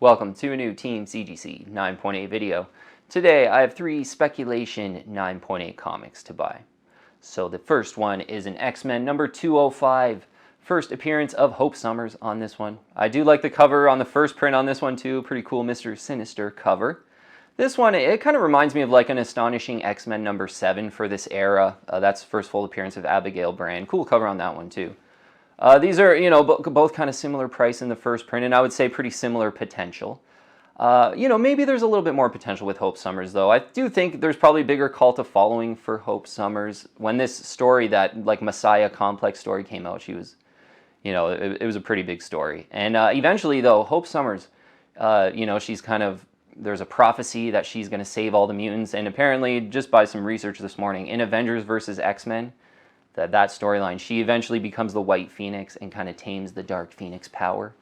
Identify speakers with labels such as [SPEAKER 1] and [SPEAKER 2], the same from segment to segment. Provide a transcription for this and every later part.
[SPEAKER 1] Welcome to a new Team CGC 9.8 video. Today I have 3 Speculation 9.8 comics to buy. So the first one is an X-Men number 205. First appearance of Hope Summers on this one. I do like the cover on the first print on this one too. Pretty cool Mr. Sinister cover. This one, it kind of reminds me of like an Astonishing X-Men number 7 for this era. That's first full appearance of Abigail Brand. Cool cover on that one too. These are, both kind of similar price in the first print, and I would say pretty similar potential. Maybe there's a little bit more potential with Hope Summers, though. I do think there's probably a bigger cult of following for Hope Summers. When this story, that like Messiah Complex story came out, she was, it was a pretty big story. And eventually, though, Hope Summers, she's kind of, there's a prophecy that she's going to save all the mutants, and apparently, just by some research this morning, in Avengers versus X-Men, that storyline, she eventually becomes the White Phoenix and kind of tames the Dark Phoenix power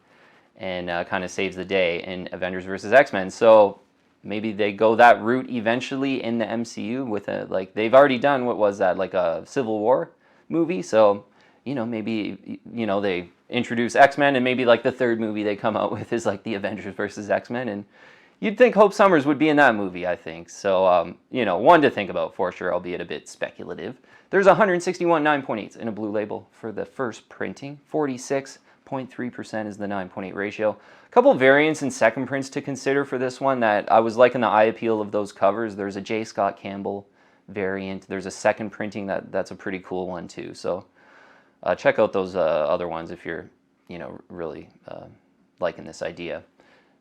[SPEAKER 1] and kind of saves the day in Avengers versus X-Men. So maybe they go that route eventually in the MCU with they've already done, what was that, like a Civil War movie? So, maybe, they introduce X-Men and maybe like the third movie they come out with is like the Avengers versus X-Men, and you'd think Hope Summers would be in that movie, I think. So, one to think about for sure, albeit a bit speculative. There's 161 9.8s in a blue label for the first printing. 46.3% is the 9.8 ratio. A couple variants and second prints to consider for this one that I was liking the eye appeal of those covers. There's a J. Scott Campbell variant. There's a second printing that's a pretty cool one too. So check out those other ones if you're, really liking this idea.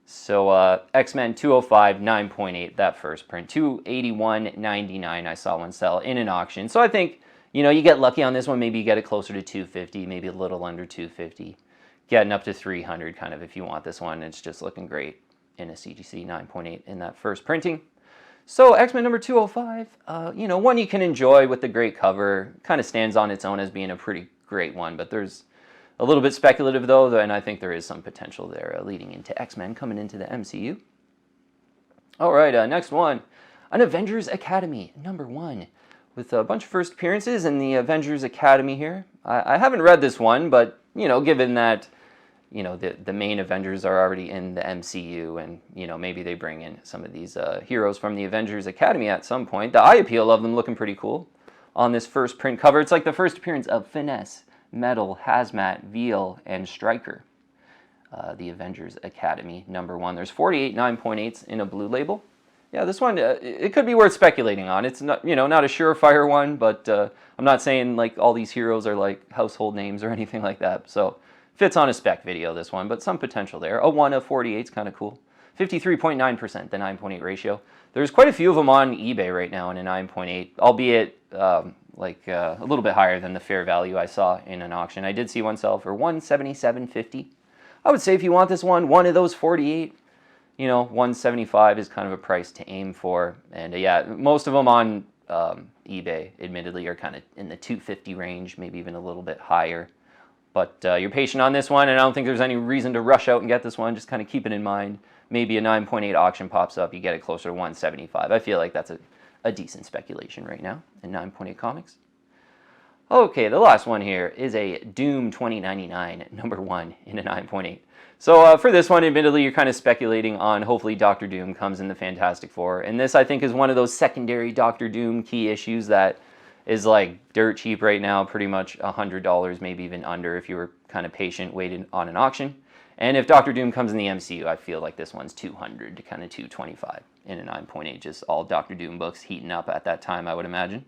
[SPEAKER 1] So X-Men 205 9.8, that first print. 281.99 I saw one sell in an auction. So I think, you get lucky on this one. Maybe you get it closer to 250, maybe a little under 250. Getting up to 300 kind of if you want this one. It's just looking great in a CGC 9.8 in that first printing. So X-Men number 205, one you can enjoy with the great cover. Kind of stands on its own as being a pretty great one, but there's a little bit speculative, though, and I think there is some potential there leading into X-Men coming into the MCU. All right, next one. An Avengers Academy, number 1, with a bunch of first appearances in the Avengers Academy here. I haven't read this one, but, given that, the main Avengers are already in the MCU, and, maybe they bring in some of these heroes from the Avengers Academy at some point. The eye appeal of them looking pretty cool on this first print cover. It's like the first appearance of Finesse, Metal, Hazmat, Veal, and Stryker. The Avengers Academy, number 1. There's 48 9.8s in a blue label. Yeah, this one, it could be worth speculating on. It's not, not a surefire one, but I'm not saying like all these heroes are like household names or anything like that. So fits on a spec video, this one, but some potential there. A 1 of 48 is kind of cool. 53.9%, the 9.8 ratio. There's quite a few of them on eBay right now in a 9.8, albeit a little bit higher than the fair value I saw in an auction. I did see one sell for $177.50. I would say if you want this one of those 48, $175 is kind of a price to aim for. And yeah, most of them on eBay, admittedly, are kind of in the $250 range, maybe even a little bit higher. But you're patient on this one, and I don't think there's any reason to rush out and get this one. Just kind of keep it in mind. Maybe a 9.8 auction pops up, you get it closer to $175. I feel like that's a decent speculation right now in 9.8 comics. Okay, the last one here is a Doom 2099, number 1 in a 9.8. So for this one, admittedly, you're kind of speculating on hopefully Doctor Doom comes in the Fantastic Four. And this, I think, is one of those secondary Doctor Doom key issues that is like dirt cheap right now, pretty much $100, maybe even under if you were kind of patient, waiting on an auction. And if Doctor Doom comes in the MCU, I feel like this one's 200 to kind of 225 in a 9.8. Just all Doctor Doom books heating up at that time, I would imagine.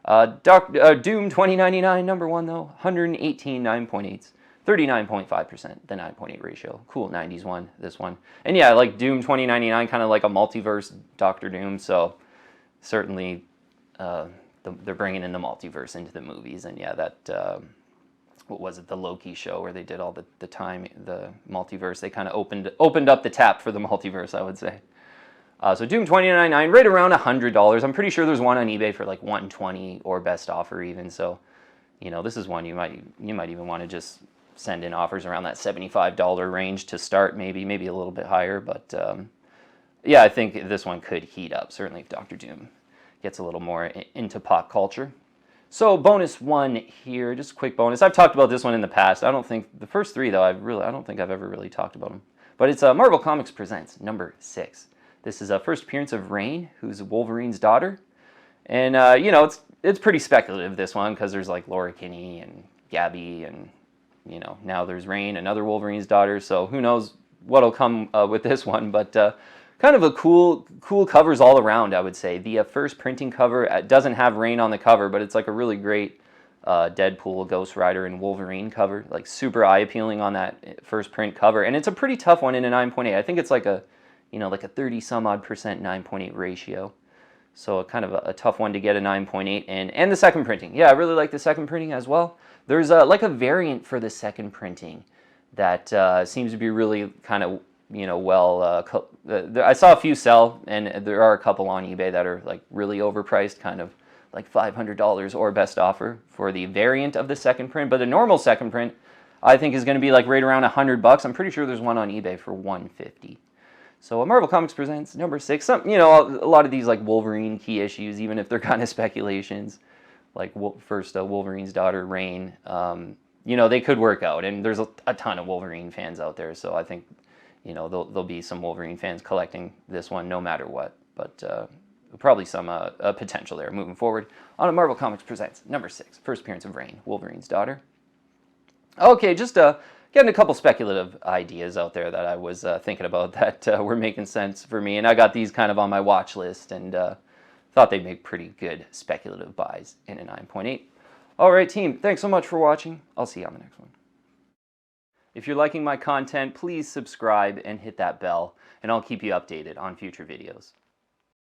[SPEAKER 1] Doom 2099, number 1, though, 118 9.8s, 39.5%, the 9.8 ratio. Cool 90s one, this one. And yeah, like Doom 2099, kind of like a multiverse Doctor Doom, so certainly they're bringing in the multiverse into the movies. And yeah, that... what was it, the Loki show where they did all the multiverse, they kind of opened up the tap for the multiverse, I would say. So Doom 2099, right around $100. I'm pretty sure there's one on eBay for like $120 or best offer even. So, this is one you might even want to just send in offers around that $75 range to start, maybe a little bit higher. But yeah, I think this one could heat up, certainly if Doctor Doom gets a little more into pop culture. So bonus one here, just a quick bonus. I've talked about this one in the past. I don't think the first 3 though. I don't think I've ever really talked about them. But it's Marvel Comics Presents number 6. This is a first appearance of Rain, who's Wolverine's daughter. And, you know, it's pretty speculative, this one, because there's like Laura Kinney and Gabby, and, you know, now there's Rain, another Wolverine's daughter. So who knows what'll come with this one. But kind of a cool covers all around, I would say. The first printing cover doesn't have Rain on the cover, but it's like a really great Deadpool, Ghost Rider, and Wolverine cover. Like super eye-appealing on that first print cover. And it's a pretty tough one in a 9.8. I think it's like a, you know, like a 30-some-odd percent 9.8 ratio. So kind of a tough one to get a 9.8 in. And the second printing. Yeah, I really like the second printing as well. There's like a variant for the second printing that seems to be really kind of, you know, well, I saw a few sell, and there are a couple on eBay that are like really overpriced, kind of like $500 or best offer for the variant of the second print. But the normal second print, I think, is going to be like right around $100. I'm pretty sure there's one on eBay for $150. So Marvel Comics Presents number 6. Some, you know, a lot of these like Wolverine key issues, even if they're kind of speculations, like first Wolverine's daughter, Rain, you know, they could work out. And there's a ton of Wolverine fans out there, so I think, you know, there'll be some Wolverine fans collecting this one no matter what. But probably some potential there moving forward. On to Marvel Comics Presents number 6, first appearance of Rain, Wolverine's daughter. Okay, just getting a couple speculative ideas out there that I was thinking about that were making sense for me, and I got these kind of on my watch list, and thought they'd make pretty good speculative buys in a 9.8. All right, team, thanks so much for watching. I'll see you on the next one. If you're liking my content, please subscribe and hit that bell, and I'll keep you updated on future videos.